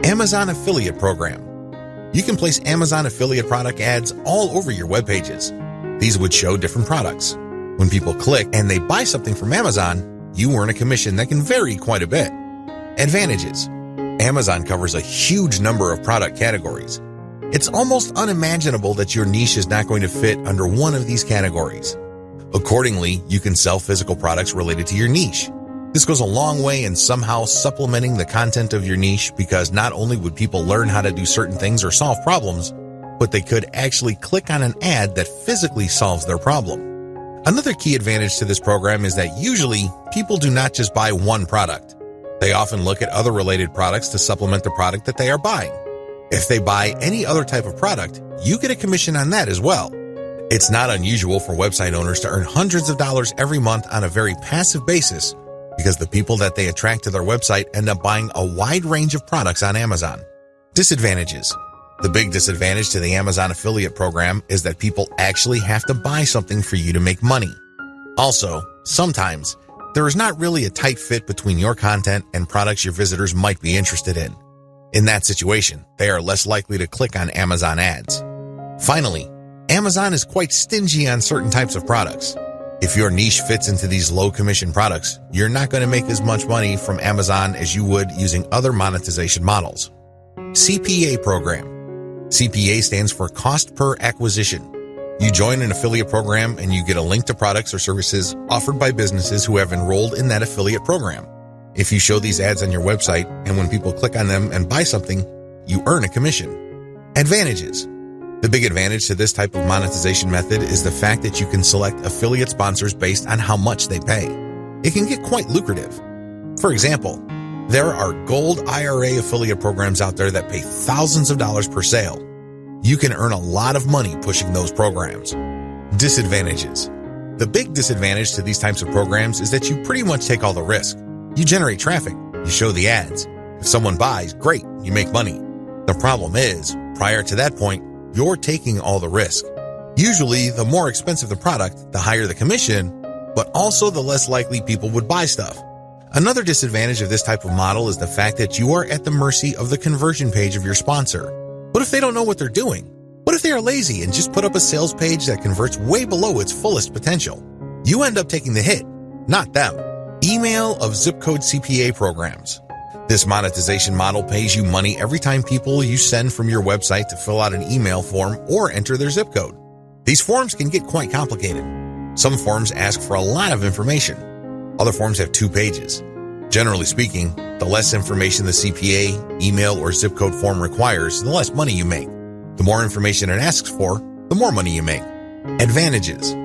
Amazon Affiliate Program. You can place Amazon affiliate product ads all over your web pages. These would show different products. When people click and they buy something from Amazon, you earn a commission that can vary quite a bit. Advantages. Amazon covers a huge number of product categories. It's almost unimaginable that your niche is not going to fit under one of these categories. Accordingly, you can sell physical products related to your niche. This goes a long way in somehow supplementing the content of your niche because not only would people learn how to do certain things or solve problems, but they could actually click on an ad that physically solves their problem. Another key advantage to this program is that usually people do not just buy one product. They often look at other related products to supplement the product that they are buying. If they buy any other type of product, you get a commission on that as well. It's not unusual for website owners to earn hundreds of dollars every month on a very passive basis because the people that they attract to their website end up buying a wide range of products on Amazon. Disadvantages. The big disadvantage to the Amazon affiliate program is that people actually have to buy something for you to make money. Also, sometimes, there is not really a tight fit between your content and products your visitors might be interested in. In that situation, they are less likely to click on Amazon ads. Finally, Amazon is quite stingy on certain types of products. If your niche fits into these low-commission products, you're not going to make as much money from Amazon as you would using other monetization models. CPA program. CPA stands for Cost Per Acquisition. You join an affiliate program and you get a link to products or services offered by businesses who have enrolled in that affiliate program. If you show these ads on your website and when people click on them and buy something, you earn a commission. Advantages. The big advantage to this type of monetization method is the fact that you can select affiliate sponsors based on how much they pay. It can get quite lucrative. For example, there are gold IRA affiliate programs out there that pay thousands of dollars per sale. You can earn a lot of money pushing those programs. Disadvantages. The big disadvantage to these types of programs is that you pretty much take all the risk. You generate traffic, you show the ads. If someone buys, great, you make money. The problem is, prior to that point, you're taking all the risk. Usually, the more expensive the product, the higher the commission, but also the less likely people would buy stuff. Another disadvantage of this type of model is the fact that you are at the mercy of the conversion page of your sponsor. What if they don't know what they're doing? What if they are lazy and just put up a sales page that converts way below its fullest potential? You end up taking the hit, not them. Email of zip code CPA programs. This monetization model pays you money every time people you send from your website to fill out an email form or enter their zip code. These forms can get quite complicated. Some forms ask for a lot of information. Other forms have 2 pages. Generally speaking, the less information the CPA, email, or zip code form requires, the less money you make. The more information it asks for, the more money you make. Advantages.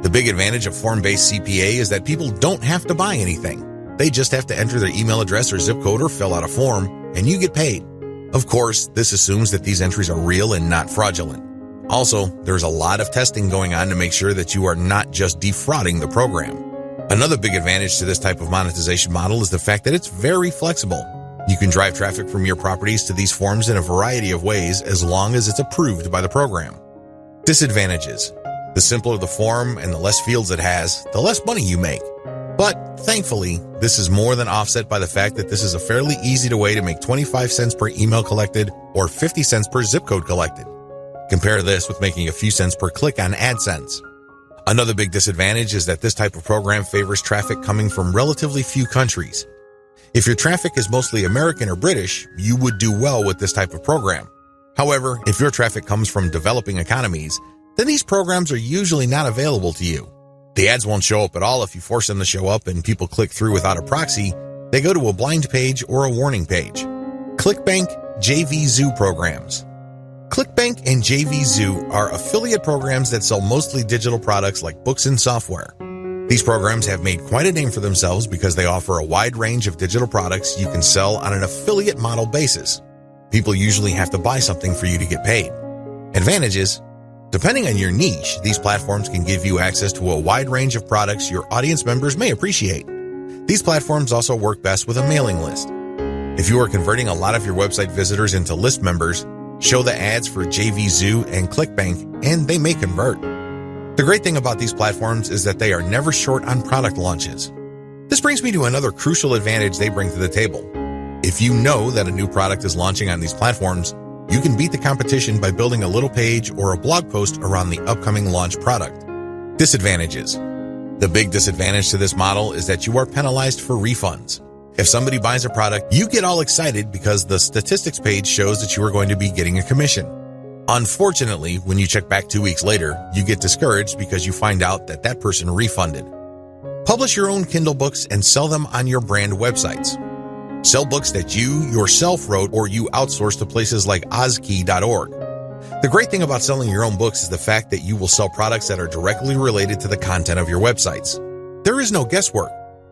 The big advantage of form-based CPA is that people don't have to buy anything. They just have to enter their email address or zip code or fill out a form, and you get paid. Of course, this assumes that these entries are real and not fraudulent. Also, there's a lot of testing going on to make sure that you are not just defrauding the program. Another big advantage to this type of monetization model is the fact that it's very flexible. You can drive traffic from your properties to these forms in a variety of ways as long as it's approved by the program. Disadvantages. The simpler the form and the less fields it has, the less money you make. But thankfully, this is more than offset by the fact that this is a fairly easy way to make 25 cents per email collected or 50 cents per zip code collected. Compare this with making a few cents per click on AdSense. Another big disadvantage is that this type of program favors traffic coming from relatively few countries. If your traffic is mostly American or British, you would do well with this type of program. However, if your traffic comes from developing economies, then these programs are usually not available to you. The ads won't show up at all if you force them to show up and people click through without a proxy. They go to a blind page or a warning page. ClickBank JVZoo programs. ClickBank and JVZoo are affiliate programs that sell mostly digital products like books and software. These programs have made quite a name for themselves because they offer a wide range of digital products you can sell on an affiliate model basis. People usually have to buy something for you to get paid. Advantages. Depending on your niche, these platforms can give you access to a wide range of products your audience members may appreciate. These platforms also work best with a mailing list. If you are converting a lot of your website visitors into list members, show the ads for JVZoo and ClickBank, and they may convert. The great thing about these platforms is that they are never short on product launches. This brings me to another crucial advantage they bring to the table. If you know that a new product is launching on these platforms, you can beat the competition by building a little page or a blog post around the upcoming launch product. Disadvantages. The big disadvantage to this model is that you are penalized for refunds. If somebody buys a product, you get all excited because the statistics page shows that you are going to be getting a commission. Unfortunately, when you check back 2 weeks later, you get discouraged because you find out that that person refunded. Publish your own Kindle books and sell them on your brand websites. Sell books that you yourself wrote or you outsource to places like Ozkey.org. The great thing about selling your own books is the fact that you will sell products that are directly related to the content of your websites. There is no guesswork.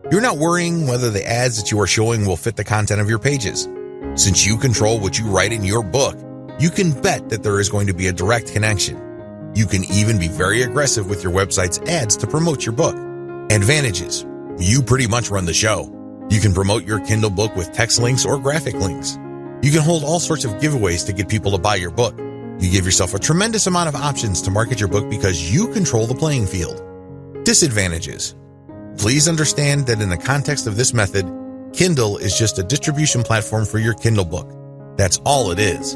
You're not worrying whether the ads that you are showing will fit the content of your pages. Since you control what you write in your book, you can bet that there is going to be a direct connection. You can even be very aggressive with your website's ads to promote your book. Advantages. You pretty much run the show. You can promote your Kindle book with text links or graphic links. You can hold all sorts of giveaways to get people to buy your book. You give yourself a tremendous amount of options to market your book because you control the playing field. Disadvantages. Please understand that in the context of this method, Kindle is just a distribution platform for your Kindle book. That's all it is.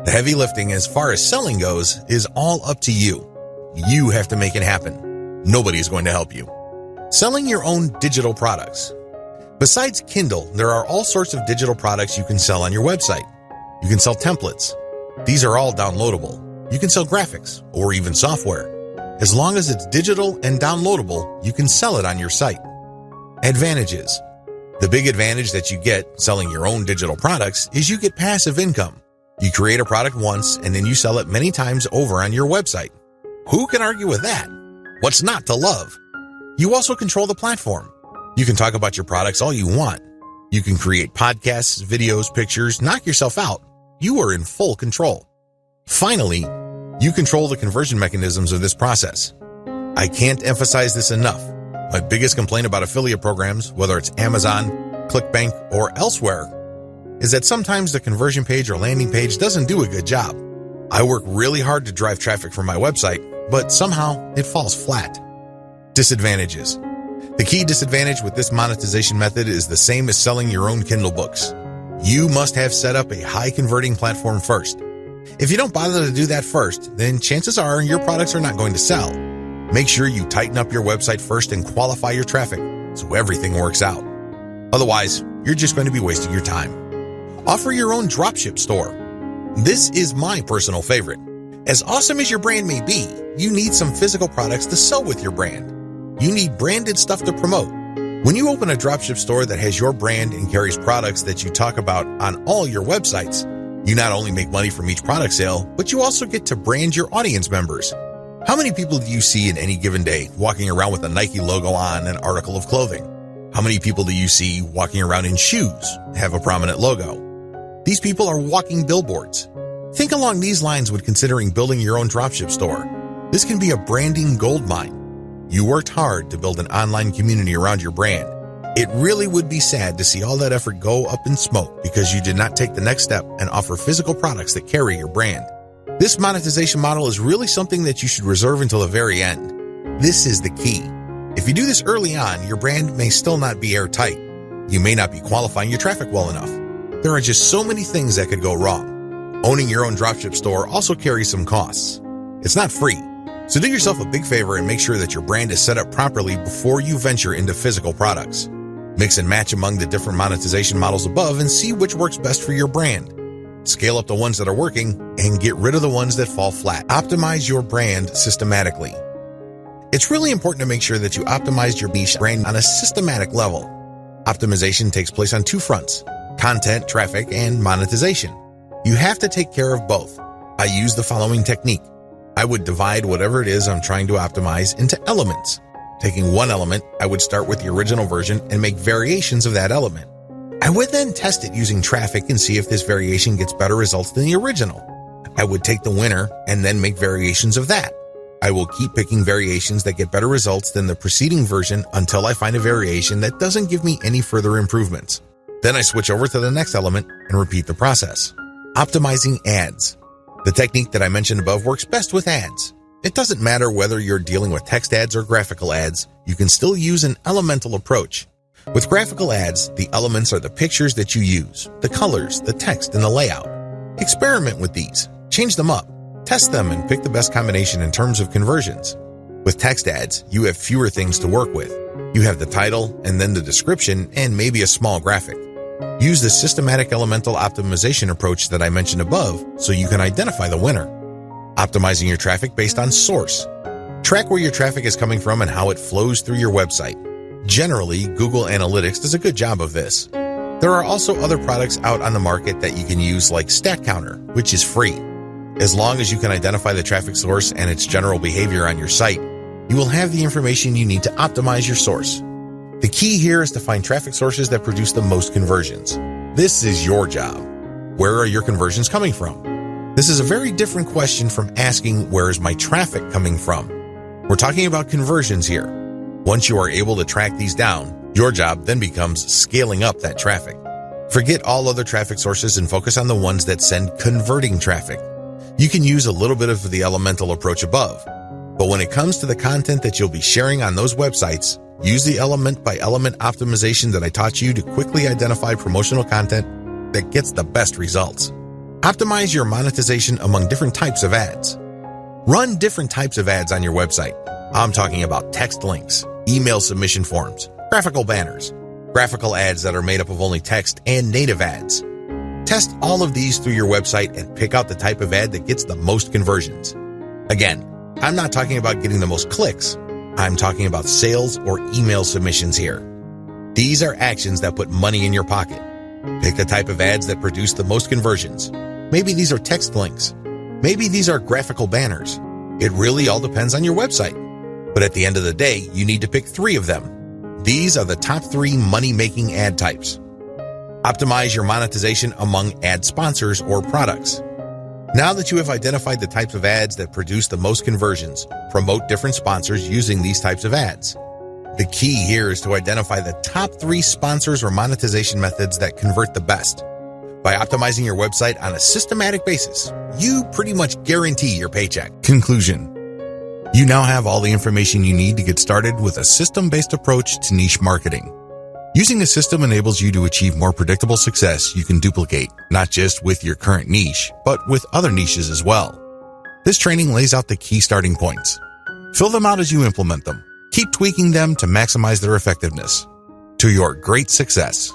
The heavy lifting as far as selling goes is all up to you. You have to make it happen. Nobody is going to help you. Selling your own digital products. Besides Kindle, there are all sorts of digital products you can sell on your website. You can sell templates. These are all downloadable. You can sell graphics or even software. As long as it's digital and downloadable, you can sell it on your site. Advantages. The big advantage that you get selling your own digital products is you get passive income. You create a product once and then you sell it many times over on your website. Who can argue with that? What's not to love? You also control the platform. You can talk about your products all you want. You can create podcasts, videos, pictures, knock yourself out. You are in full control. Finally, you control the conversion mechanisms of this process. I can't emphasize this enough. My biggest complaint about affiliate programs, whether it's Amazon, ClickBank, or elsewhere, is that sometimes the conversion page or landing page doesn't do a good job. I work really hard to drive traffic from my website, but somehow it falls flat. Disadvantages. The key disadvantage with this monetization method is the same as selling your own Kindle books. You must have set up a high converting platform first. If you don't bother to do that first, then chances are your products are not going to sell. Make sure you tighten up your website first and qualify your traffic so everything works out. Otherwise, you're just going to be wasting your time. Offer your own dropship store. This is my personal favorite. As awesome as your brand may be, you need some physical products to sell with your brand. You need branded stuff to promote. When you open a dropship store that has your brand and carries products that you talk about on all your websites, you not only make money from each product sale, but you also get to brand your audience members. How many people do you see in any given day walking around with a Nike logo on an article of clothing? How many people do you see walking around in shoes, have a prominent logo? These people are walking billboards. Think along these lines when considering building your own dropship store. This can be a branding goldmine. You worked hard to build an online community around your brand. It really would be sad to see all that effort go up in smoke because you did not take the next step and offer physical products that carry your brand. This monetization model is really something that you should reserve until the very end. This is the key. If you do this early on, your brand may still not be airtight. You may not be qualifying your traffic well enough. There are just so many things that could go wrong. Owning your own dropship store also carries some costs. It's not free. So do yourself a big favor and make sure that your brand is set up properly before you venture into physical products. Mix and match among the different monetization models above and see which works best for your brand. Scale up the ones that are working and get rid of the ones that fall flat. Optimize your brand systematically. It's really important to make sure that you optimize your niche brand on a systematic level. Optimization takes place on two fronts: content, traffic, and monetization. You have to take care of both. I use the following technique. I would divide whatever it is I'm trying to optimize into elements. Taking one element, I would start with the original version and make variations of that element. I would then test it using traffic and see if this variation gets better results than the original. I would take the winner and then make variations of that. I will keep picking variations that get better results than the preceding version until I find a variation that doesn't give me any further improvements. Then I switch over to the next element and repeat the process. Optimizing ads. The technique that I mentioned above works best with ads. It doesn't matter whether you're dealing with text ads or graphical ads, you can still use an elemental approach. With graphical ads, the elements are the pictures that you use, the colors, the text, and the layout. Experiment with these, change them up, test them, and pick the best combination in terms of conversions. With text ads, you have fewer things to work with. You have the title, and then the description, and maybe a small graphic. Use the systematic elemental optimization approach that I mentioned above so you can identify the winner. Optimizing your traffic based on source. Track where your traffic is coming from and how it flows through your website. Generally, Google Analytics does a good job of this. There are also other products out on the market that you can use like StatCounter, which is free. As long as you can identify the traffic source and its general behavior on your site, you will have the information you need to optimize your source. The key here is to find traffic sources that produce the most conversions. This is your job. Where are your conversions coming from? This is a very different question from asking, where is my traffic coming from? We're talking about conversions here. Once you are able to track these down, your job then becomes scaling up that traffic. Forget all other traffic sources and focus on the ones that send converting traffic. You can use a little bit of the elemental approach above, but when it comes to the content that you'll be sharing on those websites, use the element by element optimization that I taught you to quickly identify promotional content that gets the best results. Optimize your monetization among different types of ads. Run different types of ads on your website. I'm talking about text links, email submission forms, graphical banners, graphical ads that are made up of only text, and native ads. Test all of these through your website and pick out the type of ad that gets the most conversions. Again, I'm not talking about getting the most clicks. I'm talking about sales or email submissions here. These are actions that put money in your pocket. Pick the type of ads that produce the most conversions. Maybe these are text links. Maybe these are graphical banners. It really all depends on your website. But at the end of the day, you need to pick 3 of them. These are the top 3 money-making ad types. Optimize your monetization among ad sponsors or products. Now that you have identified the types of ads that produce the most conversions, promote different sponsors using these types of ads. The key here is to identify the top 3 sponsors or monetization methods that convert the best. By optimizing your website on a systematic basis, you pretty much guarantee your paycheck. Conclusion. You now have all the information you need to get started with a system-based approach to niche marketing. Using a system enables you to achieve more predictable success you can duplicate, not just with your current niche, but with other niches as well. This training lays out the key starting points. Fill them out as you implement them. Keep tweaking them to maximize their effectiveness. To your great success.